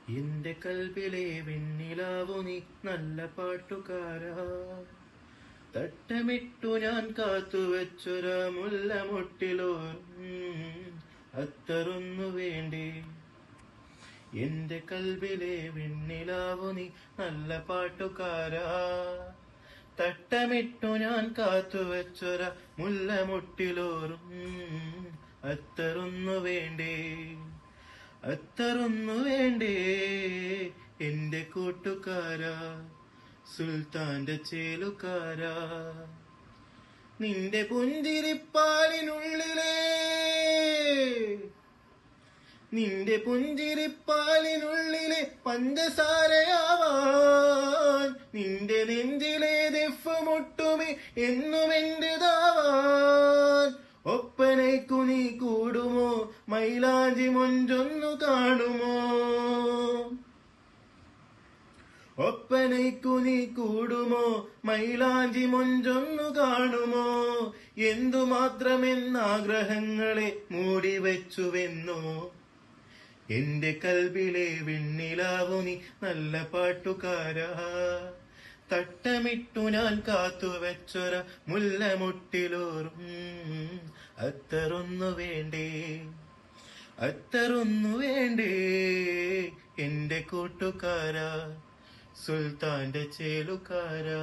എന്റെ കൽബിലെ വെണ്ണിലാവു നീ നല്ല പാട്ടുകാരാ. തട്ടമിട്ടു ഞാൻ കാത്തുവച്ചൊര മുല്ലമൊട്ടിലോ അത്തറൊന്നു വേണ്ടേ. എന്റെ കൽബിലെ വെണ്ണിലാവു നീ നല്ല പാട്ടുകാരാ. തട്ടമിട്ടു ഞാൻ കാത്തുവച്ചൊര മുല്ലമൊട്ടിലോറും അത്തറൊന്നു വേണ്ടേ. അത്തറൊന്നു വേണ്ടേ എന്റെ കൂട്ടുകാരാ, സുൽത്താന്റെ ചേലുകാരാ. നിന്റെ പുഞ്ചിരിപ്പാലിനുള്ളിലെ പഞ്ചസാരയാവാൻ, നിന്റെ നെഞ്ചിലെ ദഫ് മുട്ടുമേ എന്നും എന്റേതാവാൻ. ഒപ്പനയ്ക്കു നീ കൂടുമോ, മൈലാഞ്ചി മൊഞ്ചൊന്നു കാണുമോ. ഒപ്പനയ്ക്കു നീ കൂടുമോ, മൈലാഞ്ചി മൊഞ്ചൊന്നു കാണുമോ. എന്തുമാത്രമെന്നാഗ്രഹങ്ങളെ മൂടിവെച്ചുവെന്നോ. എന്റെ കൽബിലെ വെണ്ണിലാവു നീ നല്ല പാട്ടുകാരാ. തട്ടമിട്ടു ഞാൻ കാത്തുവെച്ചൊര മുല്ലമുട്ടിലോറും അത്തറൊന്നു വേണ്ടേ. അത്തറൊന്നു വേണ്ടേ എന്റെ കൂട്ടുകാരാ, സുൽത്താന്റെ ചേലുകാരാ.